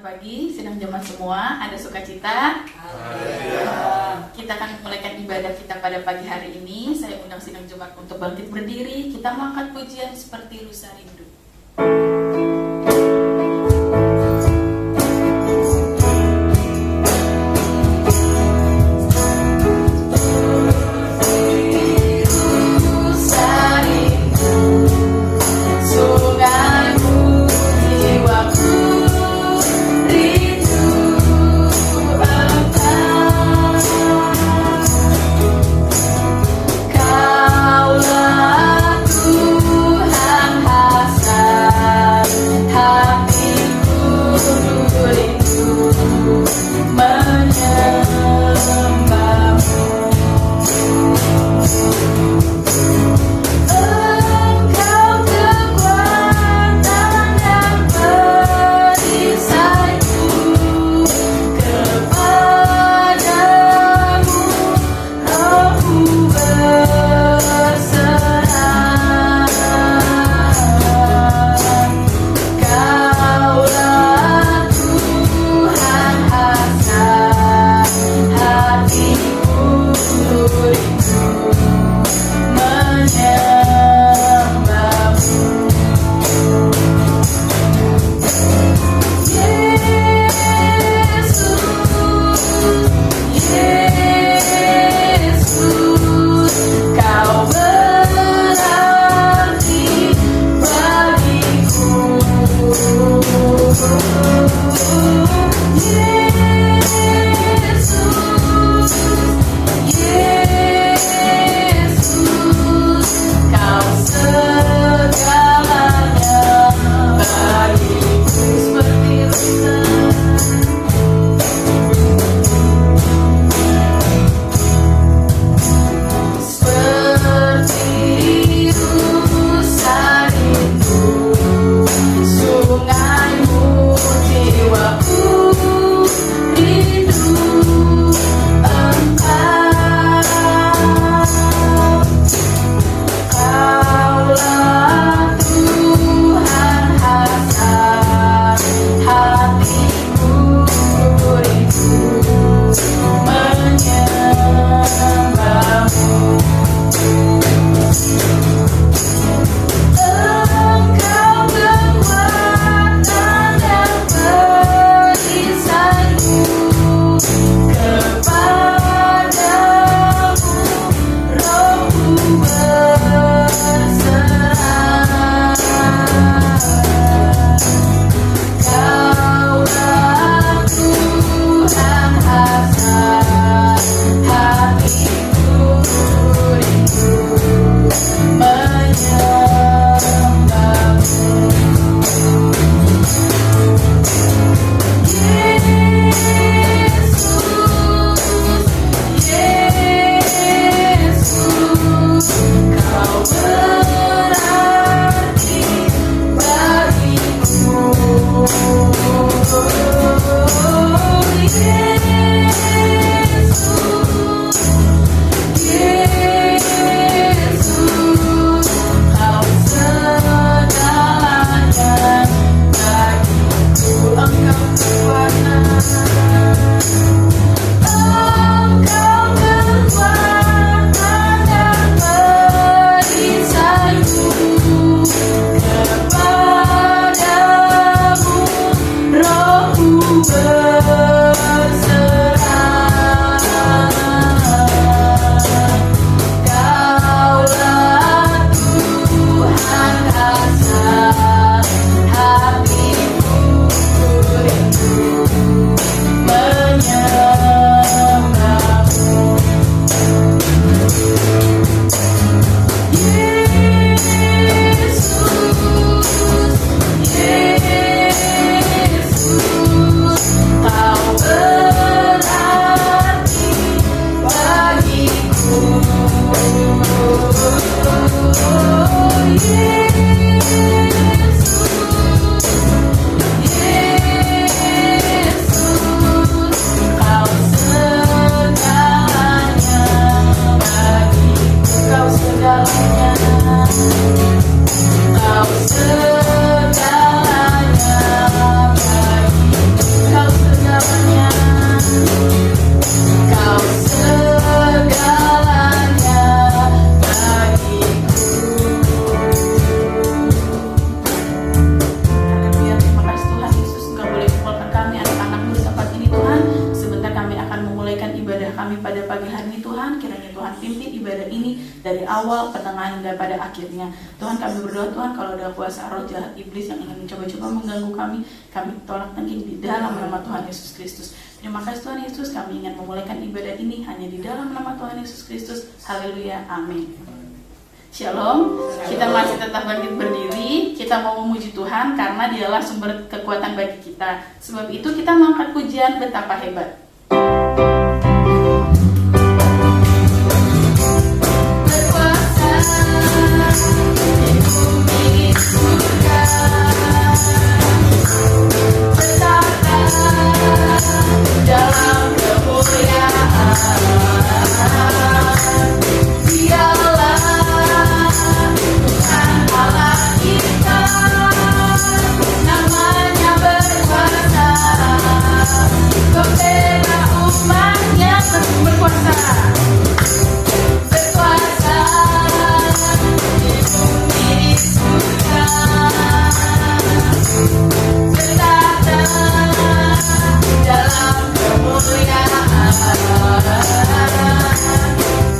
pagi, sidang jemaat semua, ada sukacita. Kita akan memulaikan ibadah kita pada pagi hari ini. Saya undang sidang jemaat untuk bangkit berdiri. Kita mengangkat pujian seperti lusa rindu. Kaulah Tuhan hasrat awal, pertengahan, dan pada akhirnya. Tuhan, kami berdoa Tuhan, kalau ada kuasa roh jahat iblis yang ingin mencoba-coba mengganggu kami tolak tengking di dalam nama Tuhan Yesus Kristus. Terima kasih Tuhan Yesus, kami ingin memulaikan ibadah ini hanya di dalam nama Tuhan Yesus Kristus. Haleluya, amin. Shalom, kita masih tetap bangkit berdiri. Kita mau memuji Tuhan karena dialah sumber kekuatan bagi kita. Sebab itu kita mengangkat pujian betapa hebat. Dalam kemuliaan Dialah Tuhan Allah kita, namanya berkuasa, membela umatnya berkuasa, berkuasa di bumi di surga, bertata dalam kemuliaan.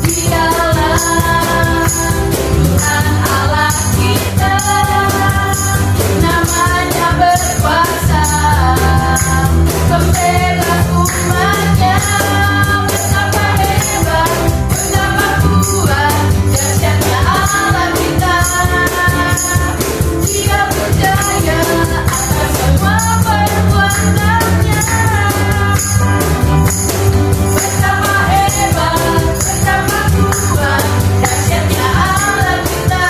Dialah Tuhan Allah kita, namanya berkuasa, membela umatnya. Betapa hebat, betapa kuat, dahsyatnya Allah kita. Dia berjaya atas semua perbuatannya. Betapa hebat, betapa kuat, dahsyatnya Allah kita.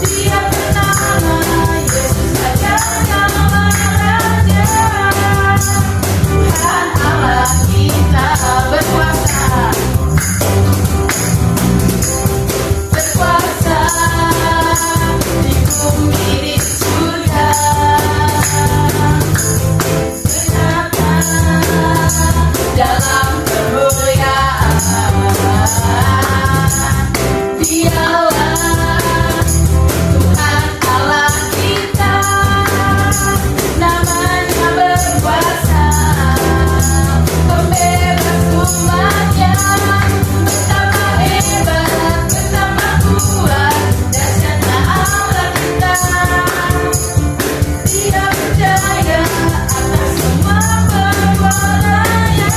Dia bernama Yesus Raja Segala Raja. Tuhan Allah kita berkuasa, berkuasa di bumi di surga. Bertata dalam kemuliaan. Dialah Tuhan Allah kita, namanya berkuasa, pembebas umatnya. Betapa hebat, betapa kuat, dahsyatnya Allah kita. Dia berjaya atas semua perbuatannya.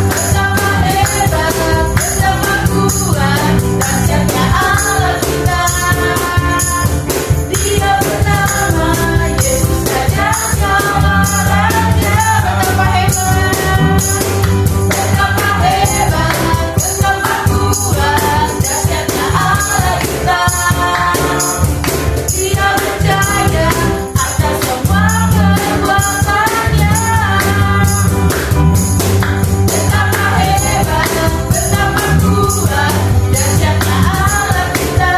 Betapa hebat, betapa kuat, dahsyatnya Allah kita. Dia bernama Yesus Raja Segala Raja. Betapa hebat, betapa hebat, betapa kuat, dahsyatnya Allah kita. Dia berjaya atas semua perbuatannya. Betapa hebat, betapa kuat, dahsyatnya Allah kita.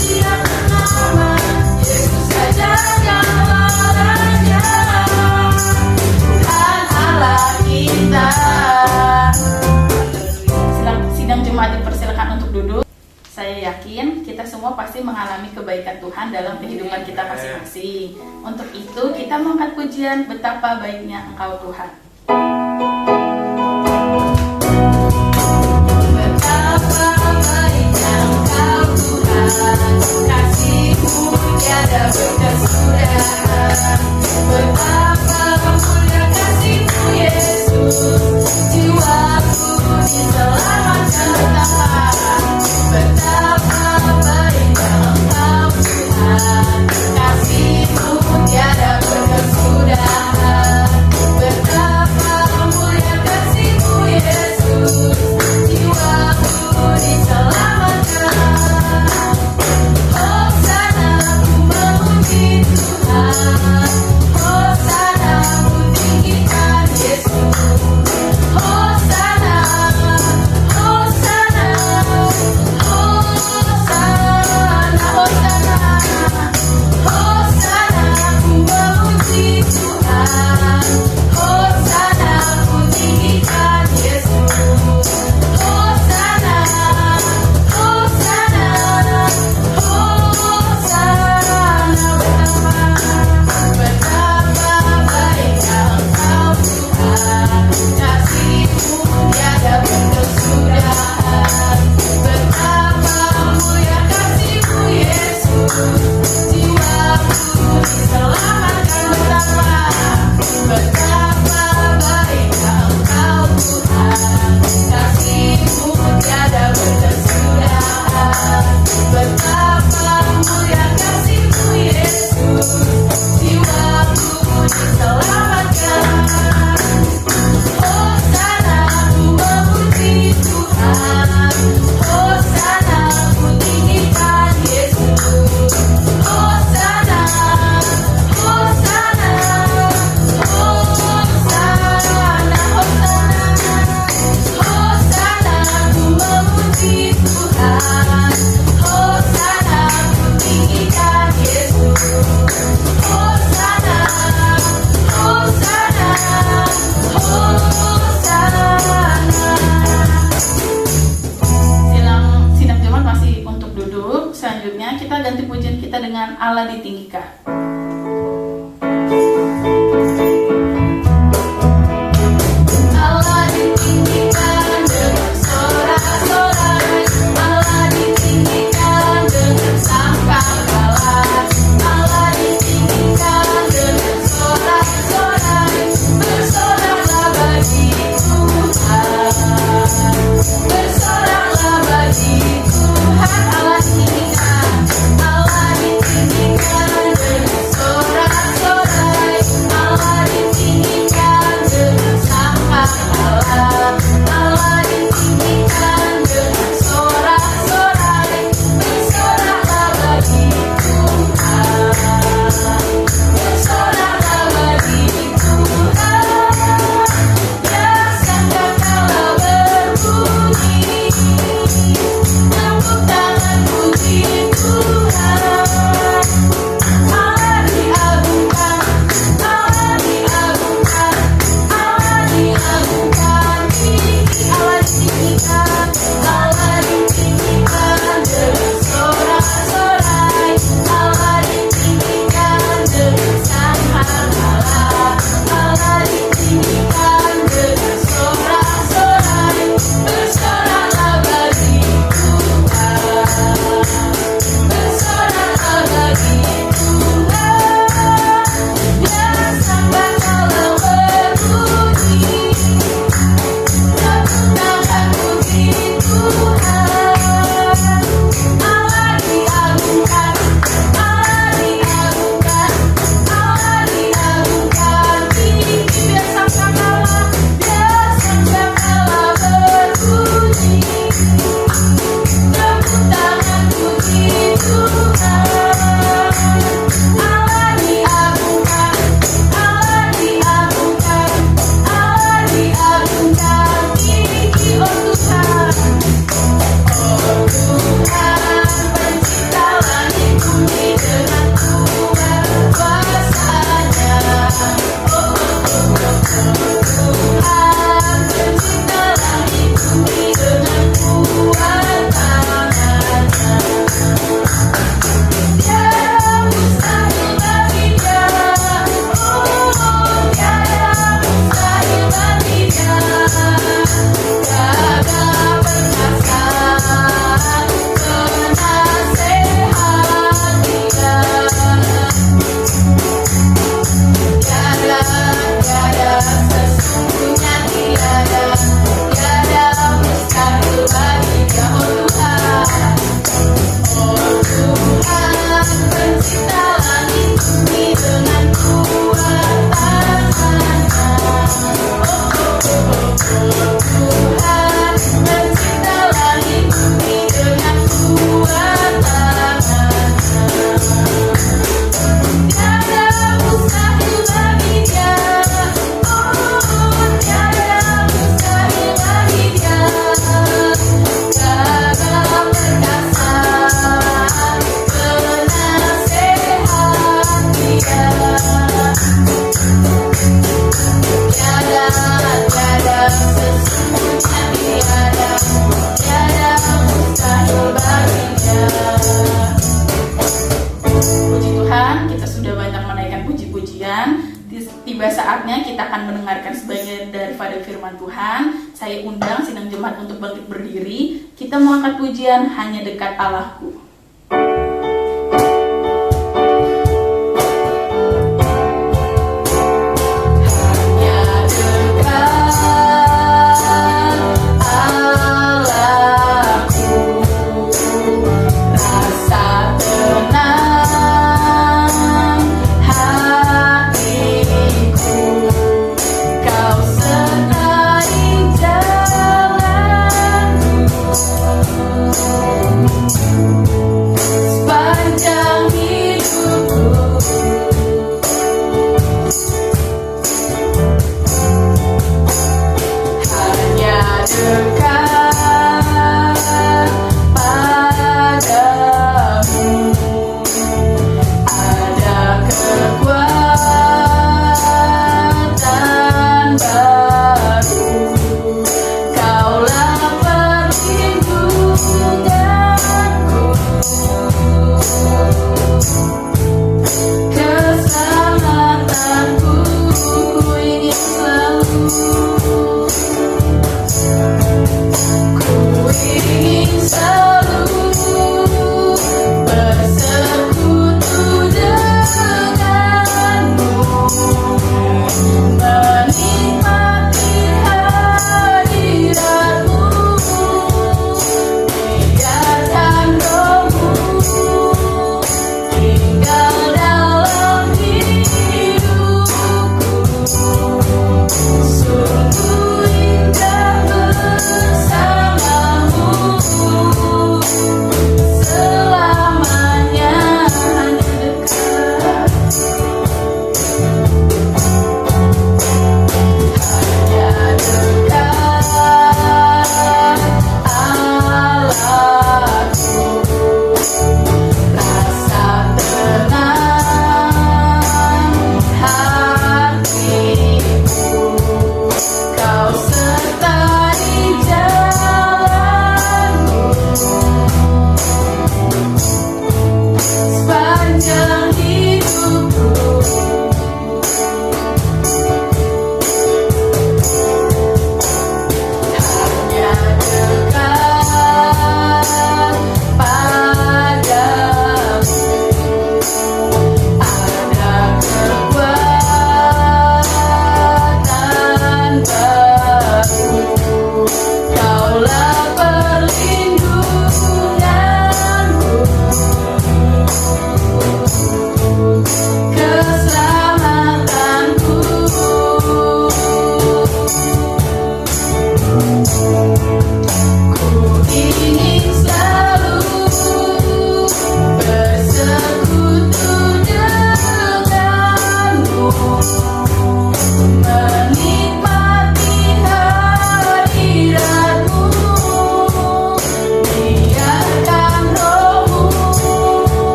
Dia bernama Yesus Raja Segala Raja. Tuhan Allah kita. Sidang Jumat dipersilakan untuk duduk. Saya yakin kita semua pasti mengalami kebaikan Tuhan dalam kehidupan kita masing-masing. Untuk itu kita mengangkat pujian betapa baiknya Engkau Tuhan. Betapa baiknya Engkau Tuhan, kasih-Mu tiada berkesudahan. Betapa mulia kasih-Mu Yesus, jiwaku diselamatkan Tuhan. Betapa baiknya Engkau Tuhan, kasih-Mu tiada berkesudahan. Betapa kita ganti pujian kita dengan Allah ditinggikan. Tiba saatnya kita akan mendengarkan sebagian daripada firman Tuhan. Saya undang sidang jemaat untuk bangkit berdiri. Kita mau angkat pujian Hanya Dekat Allahku.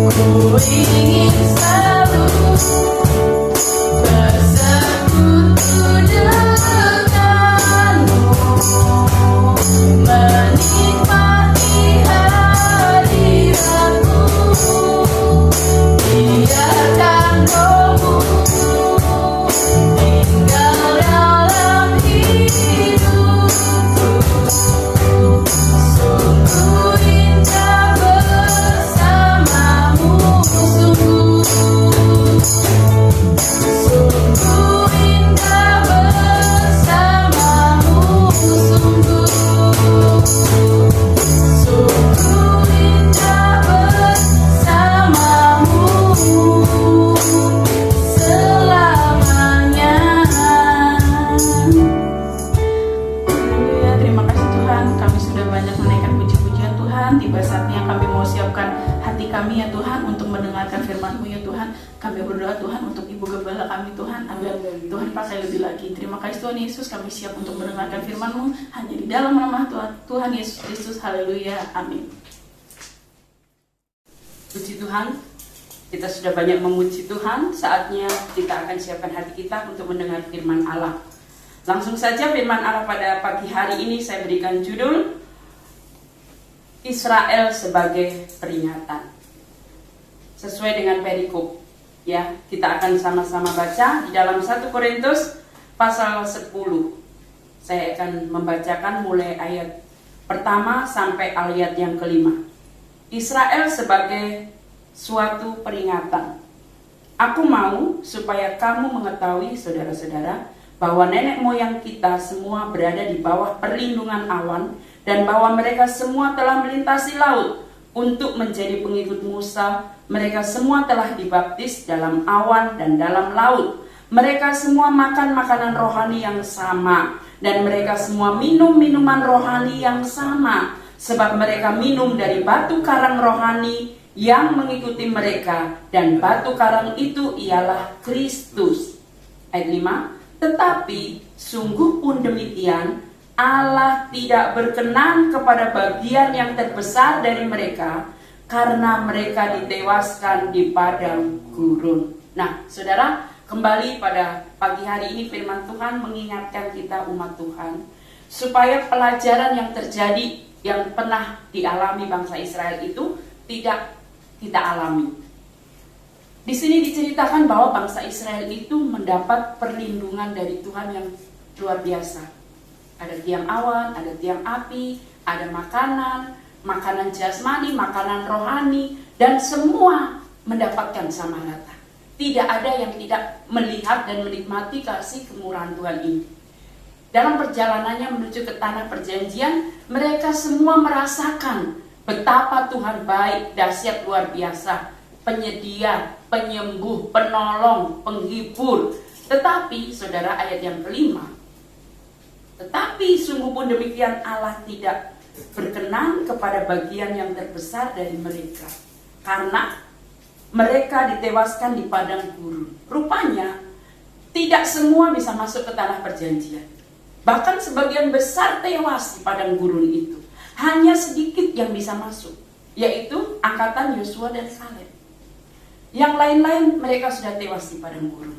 Ku ingin selalu bersekutu denganmu, menikmati hadiratmu. Biarkan Rohmu tinggal dalam hidupku. Sungguh indah bersamamu, sungguh indah bersamamu, sungguh indah bersamamu selamanya. Haleluya, terima kasih Tuhan, kami sudah banyak menaikkan puji-pujian Tuhan. Tiba saatnya kami mau siapkan hati kami ya Tuhan untuk mendengarkan firman-Mu ya Tuhan. Kami berdoa Tuhan untuk Ibu Gembala kami Tuhan, agar Tuhan pakai lebih lagi. Terima kasih Tuhan Yesus, kami siap untuk mendengarkan firman-Mu hanya di dalam nama Tuhan Yesus Kristus. Haleluya, amin. Puji Tuhan, kita sudah banyak memuji Tuhan. Saatnya kita akan siapkan hati kita untuk mendengar firman Allah. Langsung saja firman Allah pada pagi hari ini saya berikan judul Israel sebagai peringatan. Sesuai dengan perikop, ya, kita akan sama-sama baca di dalam 1 Korintus pasal 10. Saya akan membacakan mulai ayat pertama sampai ayat yang kelima. Israel sebagai suatu peringatan. Aku mau supaya kamu mengetahui, saudara-saudara, bahwa nenek moyang kita semua berada di bawah perlindungan awan, dan bahwa mereka semua telah melintasi laut untuk menjadi pengikut Musa. Mereka semua telah dibaptis dalam awan dan dalam laut. Mereka semua makan makanan rohani yang sama, dan mereka semua minum minuman rohani yang sama, sebab mereka minum dari batu karang rohani yang mengikuti mereka, dan batu karang itu ialah Kristus. Ayat 5. Tetapi sungguh pun demikian, Allah tidak berkenan kepada bagian yang terbesar dari mereka, karena mereka ditewaskan di padang gurun. Nah, saudara, kembali pada pagi hari ini firman Tuhan mengingatkan kita umat Tuhan, supaya pelajaran yang terjadi, yang pernah dialami bangsa Israel itu tidak kita alami. Di sini diceritakan bahwa bangsa Israel itu mendapat perlindungan dari Tuhan yang luar biasa. Ada tiang awan, ada tiang api, ada makanan jasmani, makanan rohani, dan semua mendapatkan sama rata. Tidak ada yang tidak melihat dan menikmati kasih kemurahan Tuhan ini. Dalam perjalanannya menuju ke tanah perjanjian, mereka semua merasakan betapa Tuhan baik, dahsyat, luar biasa, penyedia, penyembuh, penolong, penghibur. Tetapi, saudara, ayat yang kelima, tetapi sungguh pun demikian Allah tidak berkenan kepada bagian yang terbesar dari mereka, karena mereka ditewaskan di padang gurun. Rupanya tidak semua bisa masuk ke tanah perjanjian. Bahkan sebagian besar tewas di padang gurun itu. Hanya sedikit yang bisa masuk, yaitu angkatan Yosua dan Kaleb. Yang lain-lain mereka sudah tewas di padang gurun.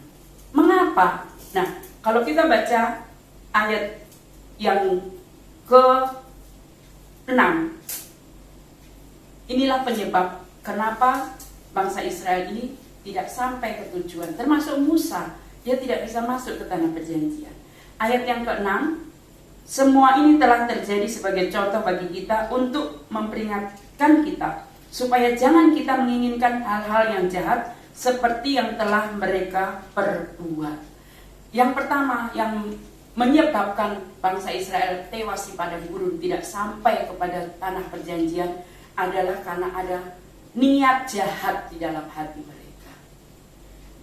Mengapa? Nah, kalau kita baca ayat yang ke-6, inilah penyebab kenapa bangsa Israel ini tidak sampai ke tujuan. Termasuk Musa, dia tidak bisa masuk ke tanah perjanjian. Ayat yang ke-6, semua ini telah terjadi sebagai contoh bagi kita untuk memperingatkan kita, supaya jangan kita menginginkan hal-hal yang jahat seperti yang telah mereka perbuat. Yang pertama yang menyebabkan bangsa Israel tewas di padang gurun, tidak sampai kepada tanah perjanjian, adalah karena ada niat jahat di dalam hati mereka.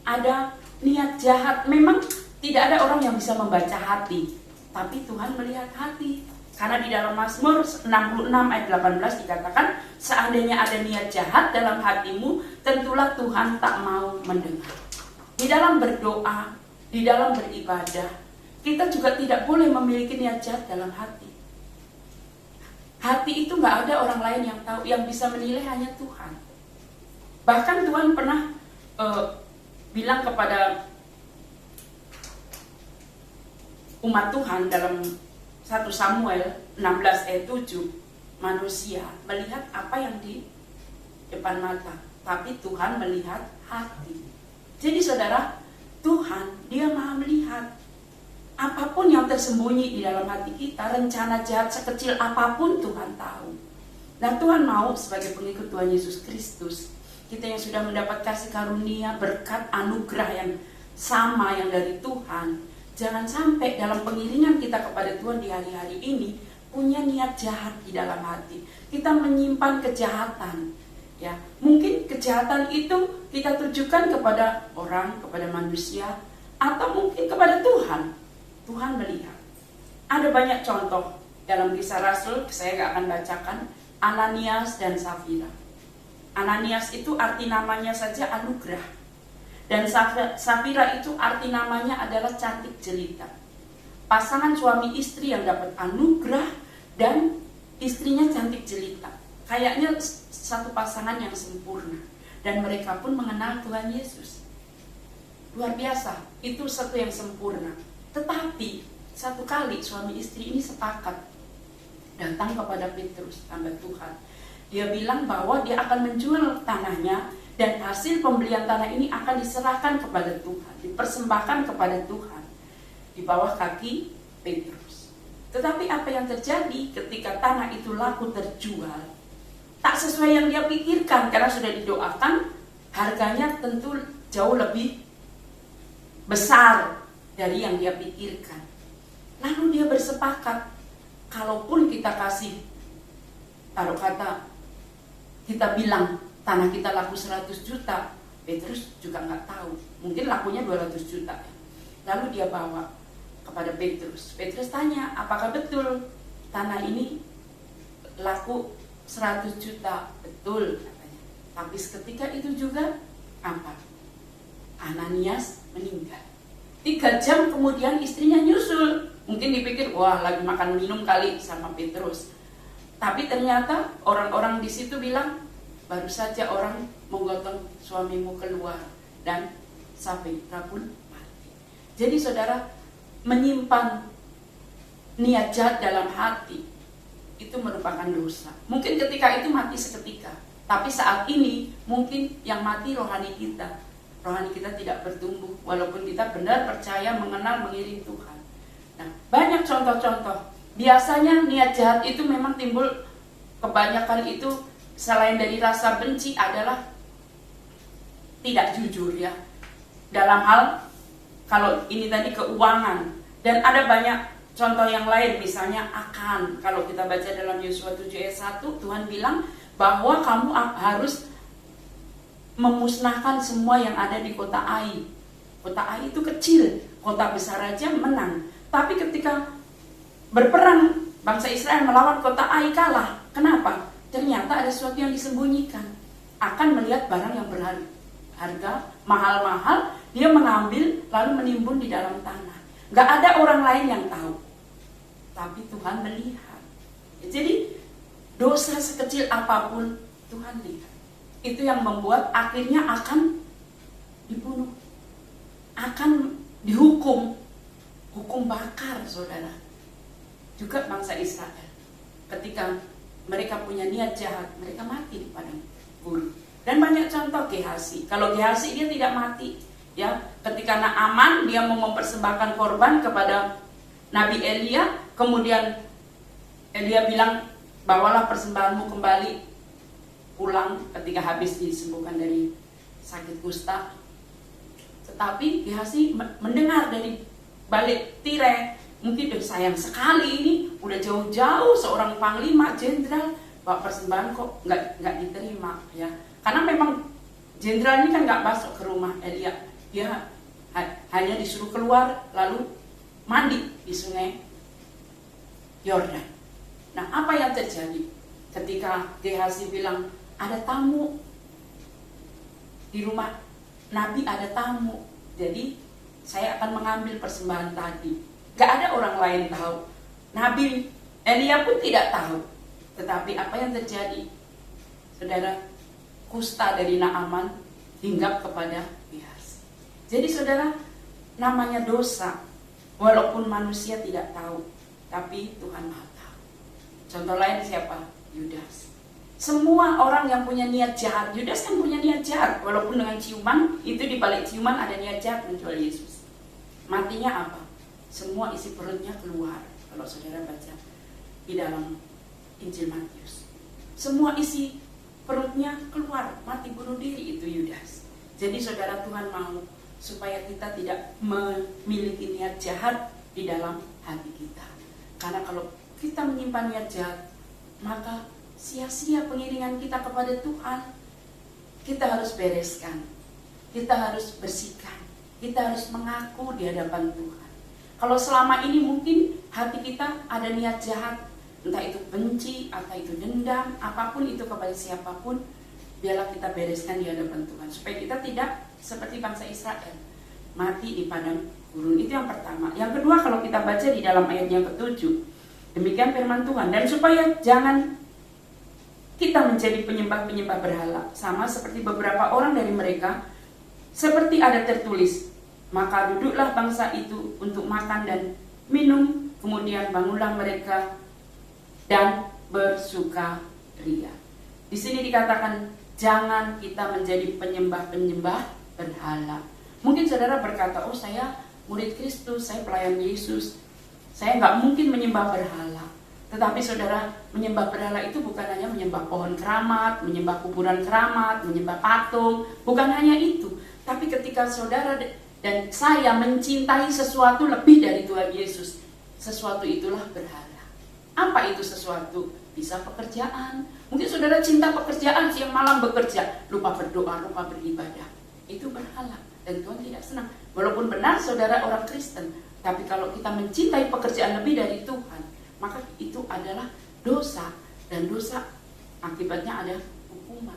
Ada niat jahat. Memang tidak ada orang yang bisa membaca hati, tapi Tuhan melihat hati. Karena di dalam Mazmur 66 ayat 18 dikatakan, seandainya ada niat jahat dalam hatimu, tentulah Tuhan tak mau mendengar. Di dalam berdoa, di dalam beribadah, kita juga tidak boleh memiliki niat jahat dalam hati. Hati itu gak ada orang lain yang tahu, yang bisa menilai hanya Tuhan. Bahkan Tuhan pernah bilang kepada umat Tuhan dalam 1 Samuel 16 ayat 7, manusia melihat apa yang di depan mata, tapi Tuhan melihat hati. Jadi saudara, Tuhan dia maha melihat apapun yang tersembunyi di dalam hati kita. Rencana jahat sekecil apapun Tuhan tahu. Nah, Tuhan mau sebagai pengikut Tuhan Yesus Kristus, kita yang sudah mendapat kasih karunia, berkat, anugerah yang sama yang dari Tuhan, jangan sampai dalam pengiringan kita kepada Tuhan di hari-hari ini punya niat jahat di dalam hati. Kita menyimpan kejahatan, ya. Mungkin kejahatan itu kita tujukan kepada orang, kepada manusia, atau mungkin kepada Tuhan. Tuhan melihat. Ada banyak contoh dalam Kisah Rasul, saya gak akan bacakan. Ananias dan Safira. Ananias itu arti namanya saja anugerah, dan Safira itu arti namanya adalah cantik jelita. Pasangan suami istri yang dapat anugerah dan istrinya cantik jelita. Kayaknya satu pasangan yang sempurna, dan mereka pun mengenal Tuhan Yesus. Luar biasa, itu satu yang sempurna. Tetapi satu kali suami istri ini sepakat datang kepada Petrus, hamba Tuhan. Dia bilang bahwa dia akan menjual tanahnya, dan hasil pembelian tanah ini akan diserahkan kepada Tuhan, dipersembahkan kepada Tuhan di bawah kaki Petrus. Tetapi apa yang terjadi ketika tanah itu laku terjual? Tak sesuai yang dia pikirkan, karena sudah didoakan, harganya tentu jauh lebih besar dari yang dia pikirkan. Lalu dia bersepakat, kalaupun kita kasih, taruh kata, kita bilang tanah kita laku 100 juta, Petrus juga nggak tahu, mungkin lakunya 200 juta. Lalu dia bawa kepada Petrus. Petrus tanya, apakah betul tanah ini laku 100 juta? Betul, katanya. Tapi seketika itu juga apa? Ananias meninggal. 3 jam kemudian istrinya nyusul. Mungkin dipikir, wah lagi makan minum kali sama Petrus. Tapi ternyata orang-orang di situ bilang, baru saja orang menggotong suamimu keluar, dan Safira pun mati. Jadi saudara, menyimpan niat jahat dalam hati itu merupakan dosa. Mungkin ketika itu mati seketika, tapi saat ini mungkin yang mati rohani kita. Rohani kita tidak bertumbuh walaupun kita benar percaya, mengenal, mengiring Tuhan. Nah, banyak contoh-contoh. Biasanya niat jahat itu memang timbul, kebanyakan itu selain dari rasa benci adalah tidak jujur, ya. Dalam hal, kalau ini tadi keuangan, dan ada banyak contoh yang lain, misalnya akan, kalau kita baca dalam Yosua 7 ayat 1, Tuhan bilang bahwa kamu harus memusnahkan semua yang ada di kota Ai. Kota Ai itu kecil, kota besar aja menang. Tapi ketika berperang, bangsa Israel melawan kota Ai kalah. Kenapa? Ternyata ada sesuatu yang disembunyikan. Akan melihat barang yang berharga, mahal-mahal, dia mengambil lalu menimbun di dalam tanah. Gak ada orang lain yang tahu, tapi Tuhan melihat. Jadi dosa sekecil apapun Tuhan lihat. Itu yang membuat akhirnya akan dibunuh, akan dihukum, hukum bakar, saudara. Juga bangsa Israel, ketika mereka punya niat jahat, mereka mati di padang gurun. Dan banyak contoh Gehazi. Kalau Gehazi dia tidak mati, ya. Ketika Naaman dia mau mempersembahkan korban kepada Nabi Elia, kemudian Elia bilang, bawalah persembahanmu kembali pulang ketika habis disembuhkan dari sakit kusta. Tetapi Gehazi mendengar dari balik tirai, mungkin sayang sekali ini, udah jauh-jauh seorang panglima jenderal bawa persembahan kok nggak diterima, ya. Karena memang jenderal ini kan nggak masuk ke rumah Elia, dia hanya disuruh keluar lalu mandi di sungai Yordan. Nah, apa yang terjadi ketika Gehazi bilang, ada tamu di rumah Nabi, ada tamu, jadi saya akan mengambil persembahan tadi. Gak ada orang lain tahu, Nabi Elia pun tidak tahu. Tetapi apa yang terjadi, saudara? kusta dari Naaman hinggap kepada Gehazi. Jadi saudara, namanya dosa, walaupun manusia tidak tahu, tapi Tuhan Maha tahu. Contoh lain siapa? Yudas. Semua orang yang punya niat jahat, Yudas kan punya niat jahat, walaupun dengan ciuman, itu di balik ciuman ada niat jahat menjual Yesus. Matinya apa? Semua isi perutnya keluar. Kalau saudara baca di dalam Injil Matius, semua isi perutnya keluar, mati bunuh diri itu Yudas. Jadi saudara, Tuhan mau supaya kita tidak memiliki niat jahat di dalam hati kita. Karena kalau kita menyimpan niat jahat, maka sia-sia pengiringan kita kepada Tuhan. Kita harus bereskan, kita harus bersihkan, kita harus mengaku di hadapan Tuhan. Kalau selama ini mungkin hati kita ada niat jahat, entah itu benci, atau itu dendam, apapun itu kepada siapapun, biarlah kita bereskan di hadapan Tuhan, supaya kita tidak seperti bangsa Israel, mati di padang gurun. Itu yang pertama. Yang kedua, kalau kita baca di dalam ayat yang ke-7, demikian firman Tuhan, dan supaya jangan kita menjadi penyembah-penyembah berhala, sama seperti beberapa orang dari mereka, seperti ada tertulis, maka duduklah bangsa itu untuk makan dan minum, kemudian bangunlah mereka dan bersukaria. Di sini dikatakan jangan kita menjadi penyembah-penyembah berhala. Mungkin saudara berkata, oh saya murid Kristus, saya pelayan Yesus, saya nggak mungkin menyembah berhala. Tetapi saudara, menyembah berhala itu bukan hanya menyembah pohon keramat, menyembah kuburan keramat, menyembah patung, bukan hanya itu. Tapi ketika saudara dan saya mencintai sesuatu lebih dari Tuhan Yesus, sesuatu itulah berhala. Apa itu sesuatu? Bisa pekerjaan. Mungkin saudara cinta pekerjaan, siang malam bekerja, lupa berdoa, lupa beribadah. Itu berhala dan Tuhan tidak senang. Walaupun benar saudara orang Kristen, tapi kalau kita mencintai pekerjaan lebih dari Tuhan, maka itu adalah dosa, dan dosa akibatnya ada hukuman.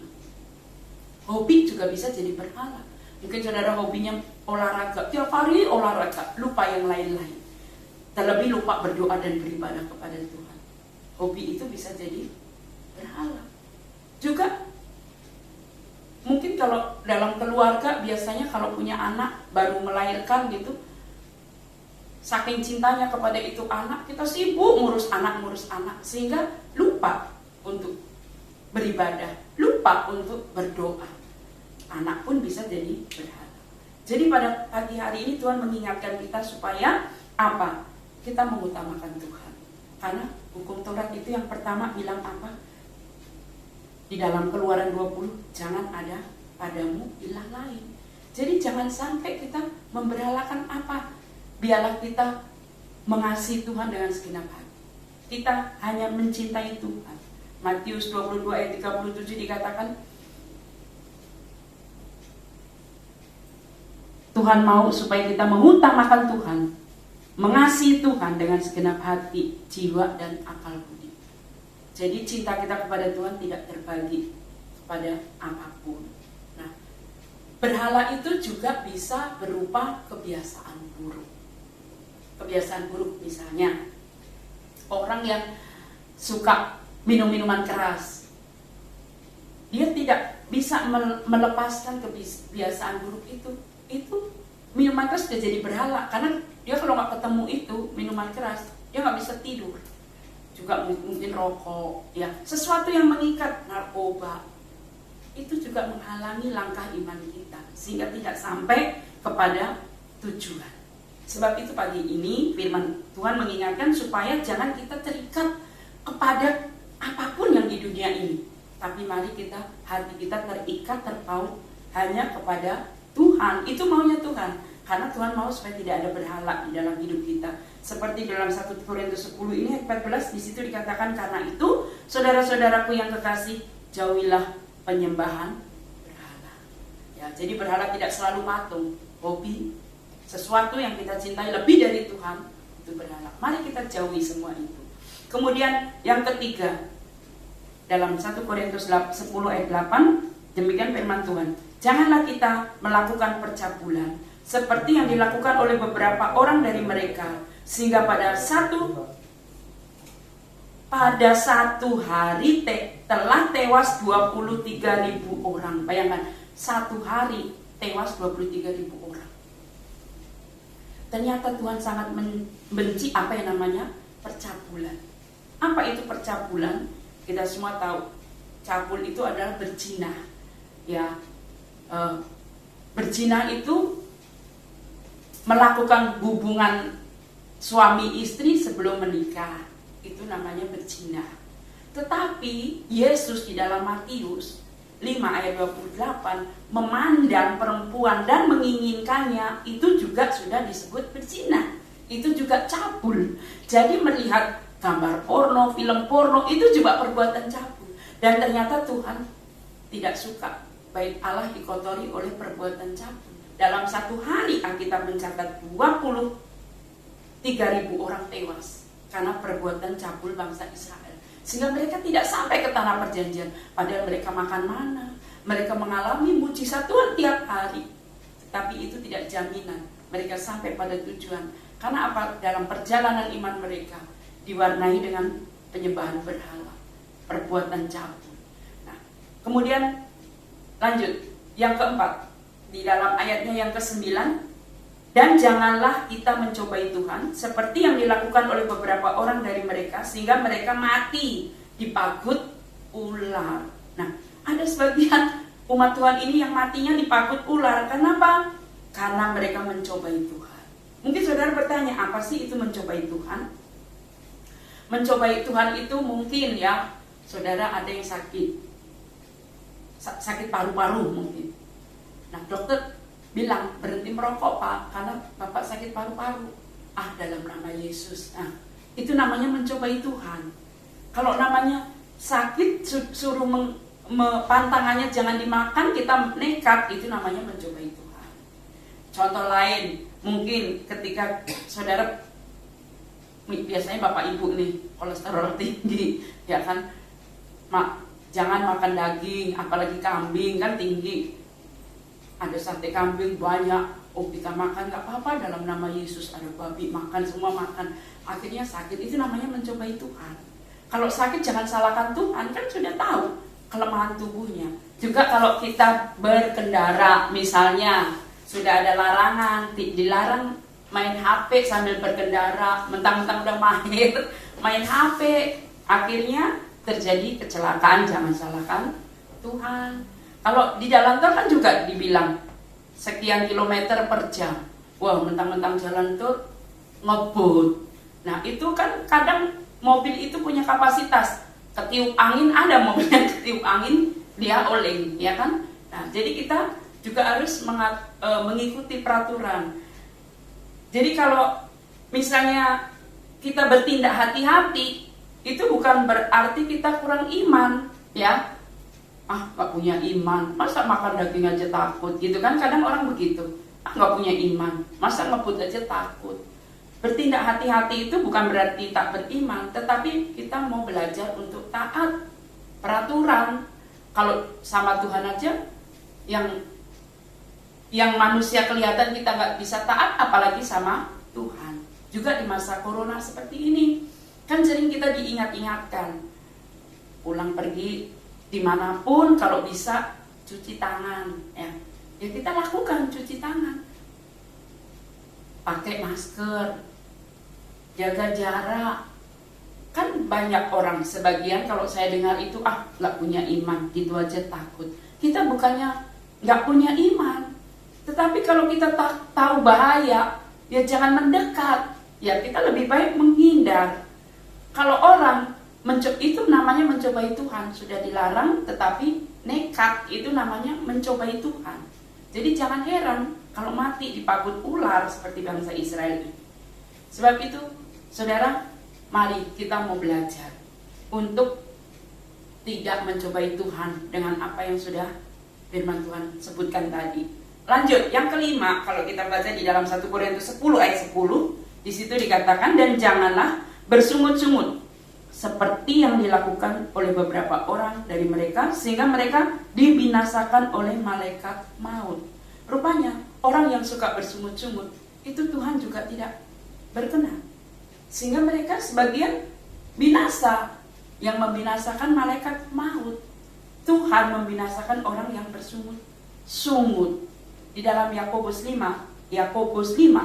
Hobi juga bisa jadi berhala. Mungkin saudara hobinya olahraga, tiap hari olahraga, lupa yang lain-lain. Terlebih lupa berdoa dan beribadah kepada Tuhan. Hobi itu bisa jadi berhala. Juga mungkin kalau dalam keluarga, biasanya kalau punya anak baru melahirkan gitu, saking cintanya kepada itu anak, kita sibuk ngurus anak, sehingga lupa untuk beribadah, lupa untuk berdoa. Anak pun bisa jadi berhala. Jadi pada pagi hari ini Tuhan mengingatkan kita supaya apa? Kita mengutamakan Tuhan. Karena hukum Taurat itu yang pertama bilang apa? Di dalam Keluaran 20, jangan ada padamu ilah lain. Jadi jangan sampai kita memberhalakan apa? Biarlah kita mengasihi Tuhan dengan segenap hati. Kita hanya mencintai Tuhan. Matius 22 ayat 37 dikatakan, Tuhan mau supaya kita mengutamakan Tuhan, mengasihi Tuhan dengan segenap hati, jiwa, dan akal budi. Jadi cinta kita kepada Tuhan tidak terbagi kepada apapun. Nah, berhala itu juga bisa berupa kebiasaan buruk. Kebiasaan buruk misalnya orang yang suka minum minuman keras, dia tidak bisa melepaskan kebiasaan buruk itu minuman keras sudah jadi berhala. Karena dia kalau nggak ketemu itu minuman keras, dia nggak bisa tidur. Juga mungkin rokok, ya sesuatu yang mengikat, narkoba, itu juga menghalangi langkah iman kita sehingga tidak sampai kepada tujuan. Sebab itu pagi ini firman Tuhan mengingatkan supaya jangan kita terikat kepada apapun yang di dunia ini. Tapi mari hati kita terikat, terpaut hanya kepada Tuhan. Itu maunya Tuhan. Karena Tuhan mau supaya tidak ada berhala di dalam hidup kita. Seperti dalam 1 Korintus 10 ini ayat 14, di situ dikatakan, karena itu saudara-saudaraku yang kekasih, jauhilah penyembahan berhala. Ya, jadi berhala tidak selalu patung, hobi, sesuatu yang kita cintai lebih dari Tuhan, itu berhala. Mari kita jauhi semua itu. Kemudian yang ketiga, dalam 1 Korintus 10 ayat 8, demikian firman Tuhan, janganlah kita melakukan percabulan seperti yang dilakukan oleh beberapa orang dari mereka, sehingga pada pada satu hari telah tewas 23.000 orang. Bayangkan, satu hari tewas 23.000 orang. Ternyata Tuhan sangat membenci apa yang namanya percabulan. Apa itu percabulan? Kita semua tahu, cabul itu adalah berzina. Ya, berzina itu melakukan hubungan suami istri sebelum menikah. Itu namanya berzina. Tetapi Yesus di dalam Matius 5 ayat 28 memandang perempuan dan menginginkannya, itu juga sudah disebut berzina. Itu juga cabul. Jadi melihat gambar porno, film porno, itu juga perbuatan cabul. Dan ternyata Tuhan tidak suka bait Allah dikotori oleh perbuatan cabul. Dalam satu hari Alkitab mencatat 23.000 orang tewas karena perbuatan cabul bangsa Israel. Sehingga mereka tidak sampai ke tanah perjanjian. Padahal mereka makan mana, mereka mengalami mujizat Tuhan tiap hari. Tetapi itu tidak jaminan mereka sampai pada tujuan. Karena apa? Dalam perjalanan iman mereka diwarnai dengan penyembahan berhala, perbuatan cabul. Nah, kemudian lanjut, yang keempat, di dalam ayatnya yang ke-9, dan janganlah kita mencobai Tuhan seperti yang dilakukan oleh beberapa orang dari mereka, sehingga mereka mati dipagut ular. Nah, ada sebagian umat Tuhan ini yang matinya dipagut ular. Kenapa? Karena mereka mencobai Tuhan. Mungkin saudara bertanya, apa sih itu mencobai Tuhan? Mencobai Tuhan itu mungkin ya, saudara ada yang sakit paru-paru mungkin. Nah, dokter bilang berhenti merokok Pak, karena Bapak sakit paru-paru. Dalam nama Yesus. Nah, itu namanya mencobai Tuhan. Kalau namanya sakit suruh pantangannya jangan dimakan, kita nekat, itu namanya mencobai Tuhan. Contoh lain, mungkin ketika saudara, biasanya Bapak Ibu nih kolesterol tinggi, ya kan, jangan makan daging, apalagi kambing kan tinggi. Ada sate kambing banyak, kita makan gak apa-apa dalam nama Yesus. Ada babi, makan, semua makan. Akhirnya sakit, itu namanya mencobai Tuhan. Kalau sakit jangan salahkan Tuhan, kan sudah tahu kelemahan tubuhnya. Juga kalau kita berkendara, misalnya sudah ada larangan, dilarang main HP sambil berkendara, mentang-mentang udah mahir main HP, akhirnya terjadi kecelakaan, jangan salahkan Tuhan. Kalau di jalan tol kan juga dibilang sekian kilometer per jam. Wah, mentang-mentang jalan tol ngebut. Nah, itu kan kadang mobil itu punya kapasitas. Ketiup angin, ada mobil yang ketiup angin, dia oleng, ya kan? Nah, jadi kita juga harus mengikuti peraturan. Jadi kalau misalnya kita bertindak hati-hati, itu bukan berarti kita kurang iman, ya. Gak punya iman, masa makan daging aja takut, gitu kan? Kadang orang begitu, gak punya iman, masa ngebut aja takut. Bertindak hati-hati itu bukan berarti tak beriman, tetapi kita mau belajar untuk taat peraturan. Kalau sama Tuhan aja, yang manusia kelihatan kita gak bisa taat, apalagi sama Tuhan. Juga di masa corona seperti ini, kan sering kita diingat-ingatkan, pulang pergi dimanapun kalau bisa cuci tangan, ya kita lakukan cuci tangan, pakai masker, jaga jarak. Kan banyak orang, sebagian kalau saya dengar itu nggak punya iman, gitu aja takut. Kita bukannya nggak punya iman, tetapi kalau kita tahu bahaya, ya jangan mendekat, ya kita lebih baik menghindar. Kalau orang itu namanya mencobai Tuhan, sudah dilarang tetapi nekat, itu namanya mencobai Tuhan. Jadi jangan heran kalau mati dipagut ular seperti bangsa Israel ini. Sebab itu, saudara, mari kita mau belajar untuk tidak mencobai Tuhan dengan apa yang sudah firman Tuhan sebutkan tadi. Lanjut, yang kelima, kalau kita baca di dalam 1 Korintus 10 ayat 10, di situ dikatakan, dan janganlah bersungut-sungut seperti yang dilakukan oleh beberapa orang dari mereka, sehingga mereka dibinasakan oleh malaikat maut. Rupanya orang yang suka bersungut-sungut itu Tuhan juga tidak berkenan, sehingga mereka sebagian binasa. yang membinasakan malaikat maut. Tuhan membinasakan orang yang bersungut-sungut. Di dalam Yakobus 5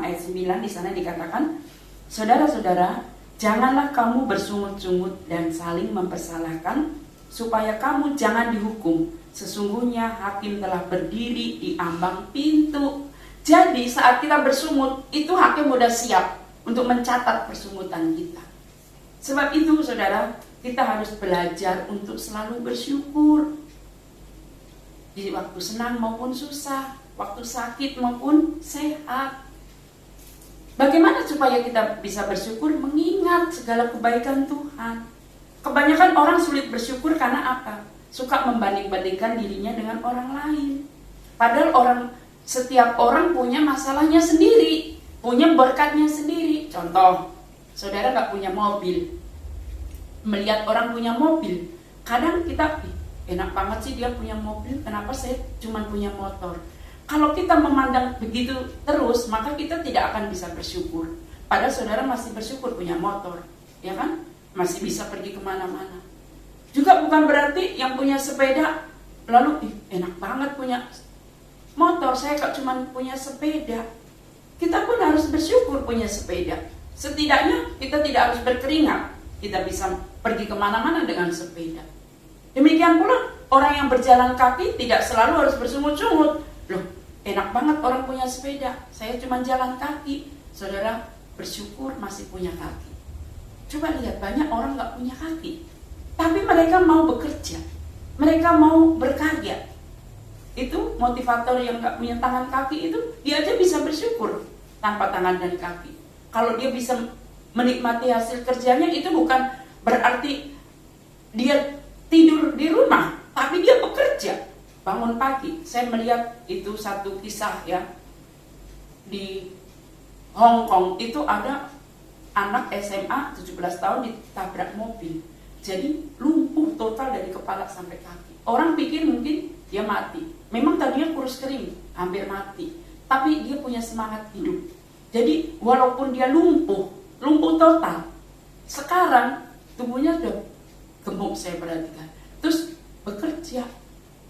ayat 9 di sana dikatakan, saudara-saudara, janganlah kamu bersungut-sungut dan saling mempersalahkan, supaya kamu jangan dihukum. Sesungguhnya hakim telah berdiri di ambang pintu. Jadi saat kita bersungut, itu hakim sudah siap untuk mencatat persungutan kita. Sebab itu saudara, kita harus belajar untuk selalu bersyukur. Di waktu senang maupun susah, waktu sakit maupun sehat. Bagaimana supaya kita bisa bersyukur? Mengingat segala kebaikan Tuhan. Kebanyakan orang sulit bersyukur karena apa? Suka membanding-bandingkan dirinya dengan orang lain. Padahal setiap orang punya masalahnya sendiri, punya berkatnya sendiri. Contoh, saudara gak punya mobil, melihat orang punya mobil, kadang kita, enak banget sih dia punya mobil, kenapa saya cuma punya motor? Kalau kita memandang begitu terus, maka kita tidak akan bisa bersyukur. Padahal saudara masih bersyukur punya motor, ya kan? Masih bisa pergi kemana-mana. Juga bukan berarti yang punya sepeda, lalu enak banget punya motor, saya kok cuma punya sepeda. Kita pun harus bersyukur punya sepeda. Setidaknya kita tidak harus berkeringat, kita bisa pergi kemana-mana dengan sepeda. Demikian pula orang yang berjalan kaki tidak selalu harus bersungut-sungut. Loh, enak banget orang punya sepeda, saya cuma jalan kaki. Saudara bersyukur masih punya kaki. Coba lihat, banyak orang gak punya kaki, tapi mereka mau bekerja, mereka mau berkarya. Itu motivator yang gak punya tangan kaki itu, dia aja bisa bersyukur tanpa tangan dan kaki. Kalau dia bisa menikmati hasil kerjanya, itu bukan berarti dia tidur di rumah, tapi dia bekerja, bangun pagi. Saya melihat itu satu kisah ya, di Hong Kong itu ada anak SMA 17 tahun ditabrak mobil, jadi lumpuh total dari kepala sampai kaki. Orang pikir mungkin dia mati, memang tadinya kurus kering, hampir mati, tapi dia punya semangat hidup. Jadi walaupun dia lumpuh total, sekarang tubuhnya sudah gemuk, saya perhatikan. Terus bekerja,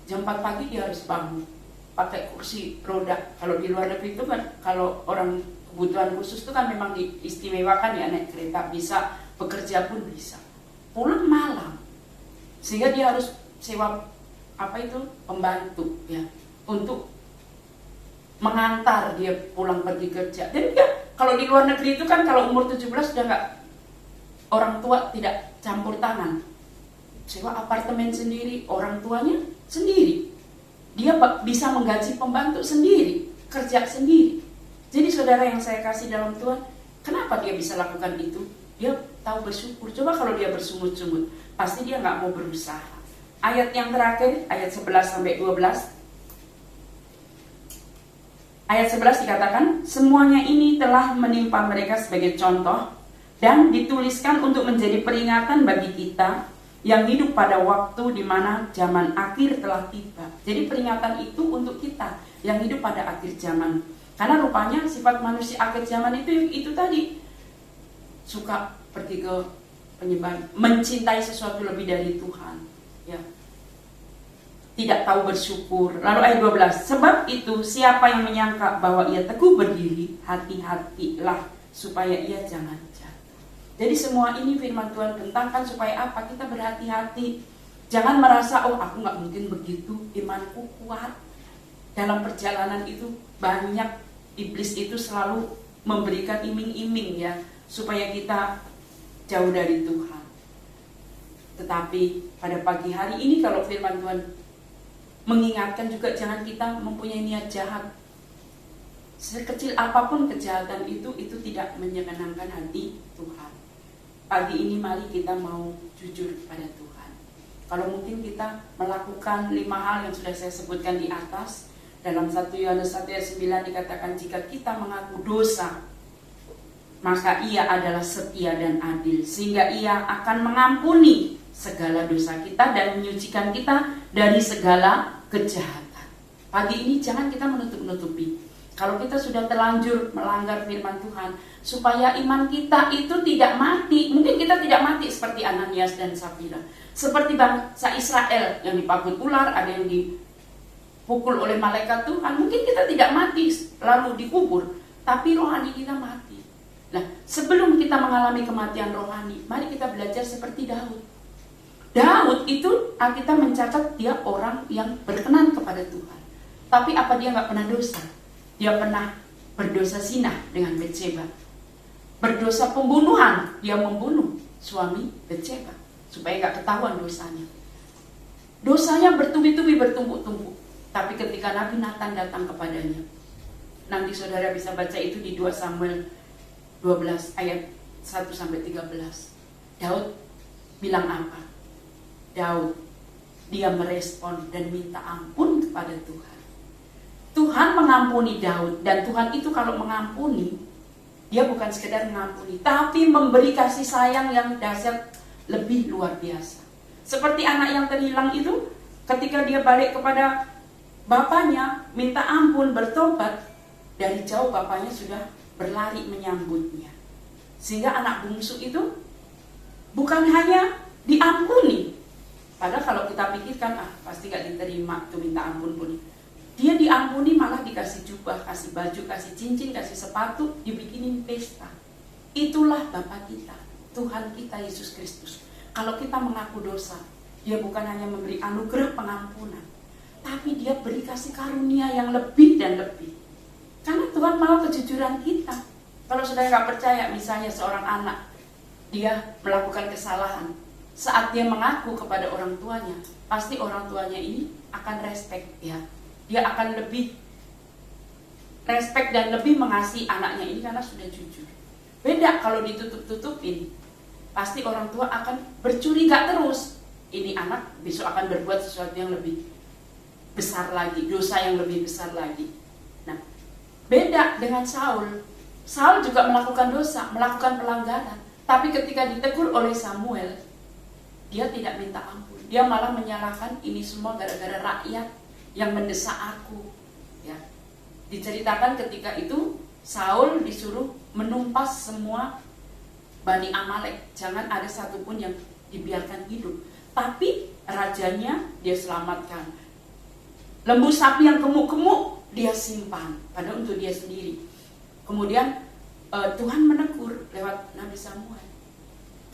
jam 4 pagi dia harus bangun, pakai kursi roda. Kalau di luar negeri itu kan, kalau orang kebutuhan khusus itu kan memang diistimewakan ya, naik kereta bisa, bekerja pun bisa. Pulang malam, sehingga dia harus sewa pembantu ya, untuk mengantar dia pulang pergi kerja. Dan dia, kalau di luar negeri itu kan kalau umur 17 sudah nggak, orang tua tidak campur tangan, sewa apartemen sendiri, orang tuanya sendiri, dia bisa menggaji pembantu sendiri, kerja sendiri. Jadi saudara yang saya kasih dalam Tuhan, kenapa dia bisa lakukan itu? Dia tahu bersyukur. Coba kalau dia bersungut-sungut, pasti dia nggak mau berusaha. Ayat yang terakhir, ayat 11-12. Ayat 11 dikatakan, semuanya ini telah menimpa mereka sebagai contoh dan dituliskan untuk menjadi peringatan bagi kita yang hidup pada waktu di mana zaman akhir telah tiba. Jadi peringatan itu untuk kita yang hidup pada akhir zaman. Karena rupanya sifat manusia akhir zaman itu tadi, suka pergi ke penyembah, mencintai sesuatu lebih dari Tuhan, ya. Tidak tahu bersyukur. Lalu ayat 12, sebab itu siapa yang menyangka bahwa ia teguh berdiri, hati-hatilah supaya ia jangan jatuh. Jadi semua ini firman Tuhan tentangkan supaya apa? Kita berhati-hati. Jangan merasa, oh aku gak mungkin begitu, imanku kuat. Dalam perjalanan itu banyak iblis itu selalu memberikan iming-iming ya, supaya kita jauh dari Tuhan. Tetapi pada pagi hari ini kalau firman Tuhan mengingatkan juga, jangan kita mempunyai niat jahat. Sekecil apapun kejahatan itu tidak menyenangkan hati Tuhan. Pagi ini mari kita mau jujur pada Tuhan. Kalau mungkin kita melakukan 5 hal yang sudah saya sebutkan di atas, dalam 1 Yohanes 1 ayat 9 dikatakan, jika kita mengaku dosa, maka ia adalah setia dan adil, sehingga ia akan mengampuni segala dosa kita dan menyucikan kita dari segala kejahatan. Pagi ini jangan kita menutup-nutupi. Kalau kita sudah terlanjur melanggar firman Tuhan, supaya iman kita itu tidak mati. Mungkin kita tidak mati seperti Ananias dan Safira, seperti bangsa Israel yang dipagut ular, ada yang dipukul oleh malaikat Tuhan. Mungkin kita tidak mati lalu dikubur, tapi rohani kita mati. Nah, sebelum kita mengalami kematian rohani, mari kita belajar seperti Daud. Daud itu Alkitab mencatat dia orang yang berkenan kepada Tuhan. Tapi apa dia nggak pernah dosa? Dia pernah berdosa zina dengan Betseba. Berdosa pembunuhan, dia membunuh suami Betseba supaya nggak ketahuan dosanya. Dosanya bertubi-tubi, bertumpuk-tumpuk. Tapi ketika Nabi Nathan datang kepadanya, nanti saudara bisa baca itu di 2 Samuel 12 ayat 1-13. Daud bilang apa? Daud, dia merespon dan minta ampun kepada Tuhan. Tuhan mengampuni Daud, dan Tuhan itu kalau mengampuni, dia bukan sekedar mengampuni, tapi memberi kasih sayang yang dahsyat lebih luar biasa. Seperti anak yang terhilang itu, ketika dia balik kepada bapaknya, minta ampun, bertobat, dari jauh bapaknya sudah berlari menyambutnya. Sehingga anak bungsu itu bukan hanya diampuni, padahal kalau kita pikirkan, pasti gak diterima tuh minta ampun pun. Dia diampuni, malah dikasih jubah, kasih baju, kasih cincin, kasih sepatu, dibikinin pesta. Itulah Bapa kita, Tuhan kita Yesus Kristus. Kalau kita mengaku dosa, dia bukan hanya memberi anugerah pengampunan, tapi dia beri kasih karunia yang lebih dan lebih. Karena Tuhan mau kejujuran kita. Kalau saudara nggak percaya, misalnya seorang anak, dia melakukan kesalahan, saat dia mengaku kepada orang tuanya, pasti orang tuanya ini akan respect ya. Dia akan lebih respect dan lebih mengasihi anaknya ini karena sudah jujur. Beda kalau ditutup-tutupin, pasti orang tua akan bercuriga terus. Ini anak besok akan berbuat sesuatu yang lebih besar lagi, dosa yang lebih besar lagi. Nah, beda dengan Saul. Saul juga melakukan dosa, melakukan pelanggaran. Tapi ketika ditegur oleh Samuel, dia tidak minta ampun. Dia malah menyalahkan ini semua gara-gara rakyat yang mendesak aku. Ya. Diceritakan ketika itu Saul disuruh menumpas semua Bani Amalek. Jangan ada satupun yang dibiarkan hidup. Tapi rajanya dia selamatkan. Lembu sapi yang gemuk-gemuk dia simpan, padahal untuk dia sendiri. Kemudian Tuhan menegur lewat Nabi Samuel.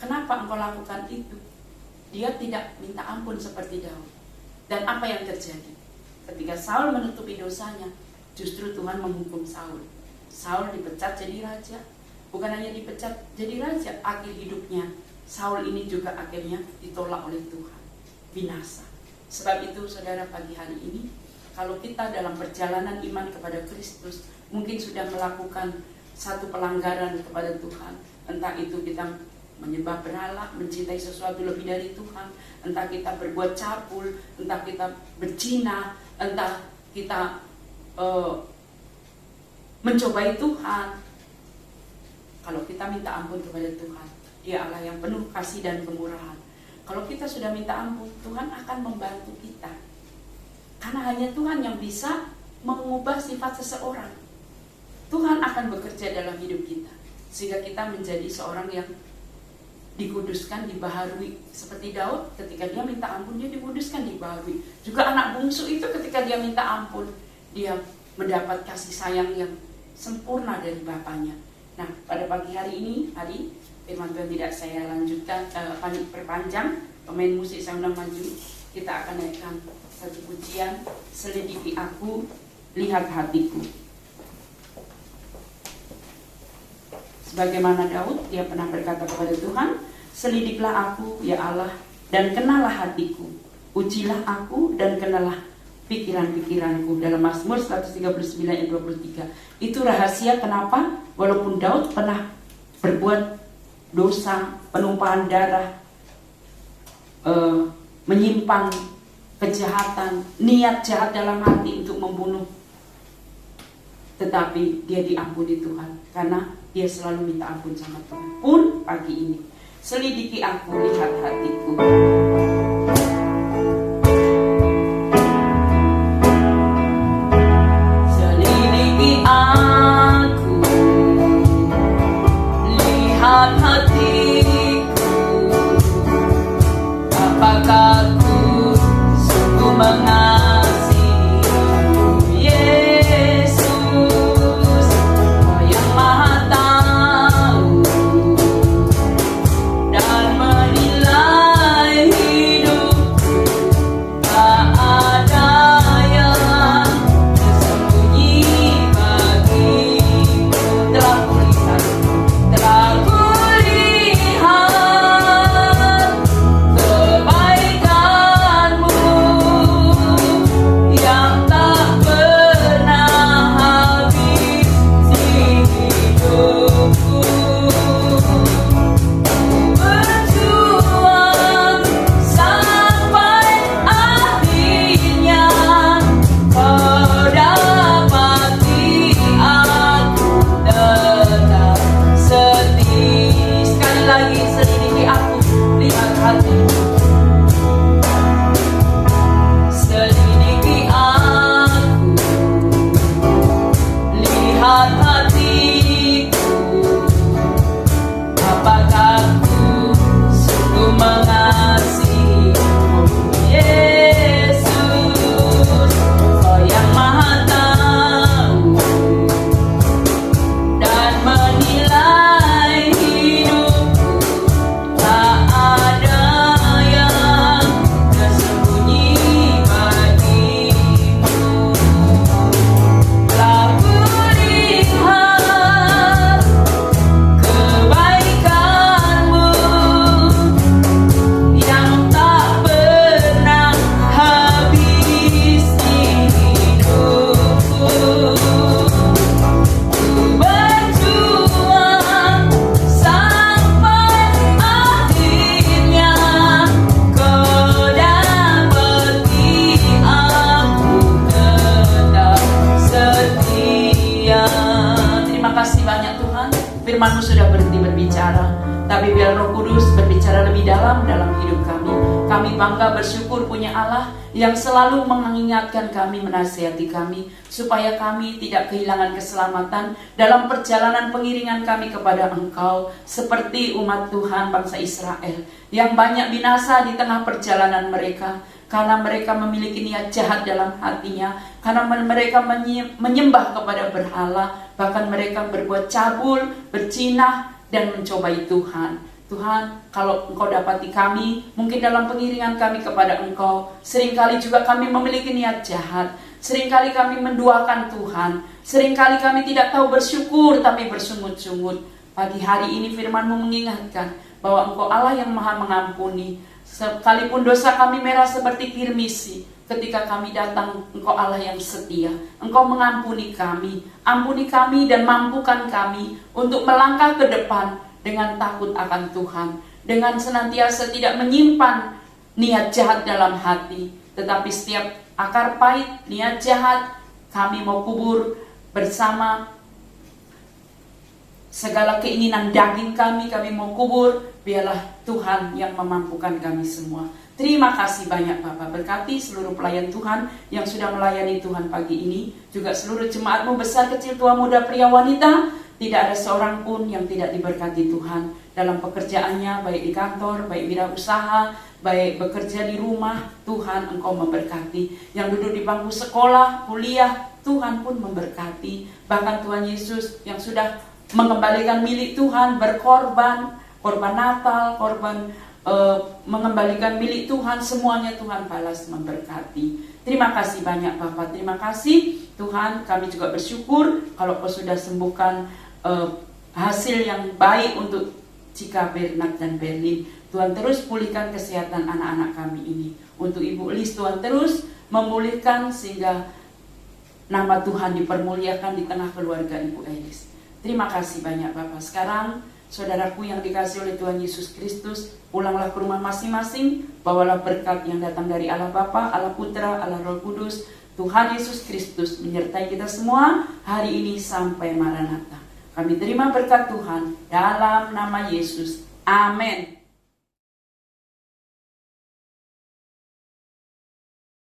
Kenapa engkau lakukan itu? Dia tidak minta ampun seperti Daud. Dan apa yang terjadi? Ketika Saul menutupi dosanya, justru Tuhan menghukum Saul. Saul dipecat jadi raja. Bukan hanya dipecat jadi raja, akhir hidupnya Saul ini juga akhirnya ditolak oleh Tuhan, binasa. Sebab itu saudara, pagi hari ini, kalau kita dalam perjalanan iman kepada Kristus, mungkin sudah melakukan satu pelanggaran kepada Tuhan. Entah itu kita menyembah berhala, mencintai sesuatu lebih dari Tuhan, entah kita berbuat cabul, entah kita berzina, entah kita mencobai Tuhan. Kalau kita minta ampun kepada Tuhan, Dia Allah yang penuh kasih dan kemurahan. Kalau kita sudah minta ampun, Tuhan akan membantu kita. Karena hanya Tuhan yang bisa mengubah sifat seseorang. Tuhan akan bekerja dalam hidup kita, sehingga kita menjadi seorang yang dikuduskan, dibaharui. Seperti Daud, ketika dia minta ampun, dia dikuduskan, dibaharui. Juga anak bungsu itu ketika dia minta ampun, dia mendapat kasih sayang yang sempurna dari bapaknya. Nah, pada pagi hari ini, firman Tuhan tidak saya lanjutkan, perpanjang. Pemain musik saya undang maju. Kita akan naikkan satu pujian, selidiki aku, lihat hatiku. Sebagaimana Daud, dia pernah berkata kepada Tuhan, selidiklah aku ya Allah, dan kenalah hatiku. Ujilah aku dan kenalah pikiran-pikiranku. Dalam Mazmur 139 ayat 23. Itu rahasia kenapa walaupun Daud pernah berbuat dosa, penumpahan darah, menyimpan kejahatan, niat jahat dalam hati untuk membunuh, tetapi dia diampuni Tuhan karena dia selalu minta ampun sama Tuhan. Pun pagi ini, selidiki aku, lihat hatiku. Selidiki firman-Mu sudah berhenti berbicara, tapi biar Roh Kudus berbicara lebih dalam hidup kami. Kami bangga bersyukur punya Allah yang selalu mengingatkan kami, menasihati kami, supaya kami tidak kehilangan keselamatan dalam perjalanan pengiringan kami kepada Engkau, seperti umat Tuhan bangsa Israel yang banyak binasa di tengah perjalanan mereka, karena mereka memiliki niat jahat dalam hatinya, karena mereka menyembah kepada berhala, bahkan mereka berbuat cabul, berzinah, dan mencobai Tuhan. Tuhan, kalau Engkau dapati kami, mungkin dalam pengiringan kami kepada Engkau, seringkali juga kami memiliki niat jahat, seringkali kami menduakan Tuhan, seringkali kami tidak tahu bersyukur, tapi bersungut-sungut. Pagi hari ini firman-Mu mengingatkan bahwa Engkau Allah yang maha mengampuni. Sekalipun dosa kami merah seperti kirmisi, ketika kami datang, Engkau Allah yang setia. Engkau mengampuni kami, ampuni kami dan mampukan kami untuk melangkah ke depan dengan takut akan Tuhan, dengan senantiasa tidak menyimpan niat jahat dalam hati, tetapi setiap akar pahit, niat jahat, kami mau kubur bersama segala keinginan daging kami mau kubur. Biarlah Tuhan yang memampukan kami semua. Terima kasih banyak Bapak, berkati seluruh pelayan Tuhan yang sudah melayani Tuhan pagi ini, juga seluruh jemaat-Mu besar, kecil, tua, muda, pria, wanita. Tidak ada seorang pun yang tidak diberkati Tuhan dalam pekerjaannya, baik di kantor, baik wirausaha, baik bekerja di rumah. Tuhan, Engkau memberkati. Yang duduk di bangku sekolah, kuliah, Tuhan pun memberkati. Bahkan Tuhan Yesus yang sudah mengembalikan milik Tuhan, berkorban, korban Natal, korban mengembalikan milik Tuhan, semuanya Tuhan balas memberkati. Terima kasih banyak Bapak, terima kasih Tuhan. Kami juga bersyukur kalau Kau sudah sembuhkan hasil yang baik untuk Cika, Bernard, dan Berlin. Tuhan terus pulihkan kesehatan anak-anak kami ini. Untuk Ibu Lis, Tuhan terus memulihkan sehingga nama Tuhan dipermuliakan di tengah keluarga Ibu Elis. Terima kasih banyak Bapak. Sekarang saudaraku yang dikasihi oleh Tuhan Yesus Kristus, pulanglah ke rumah masing-masing, bawalah berkat yang datang dari Allah Bapa, Allah Putra, Allah Roh Kudus. Tuhan Yesus Kristus menyertai kita semua hari ini sampai Maranatha. Kami terima berkat Tuhan dalam nama Yesus. Amin.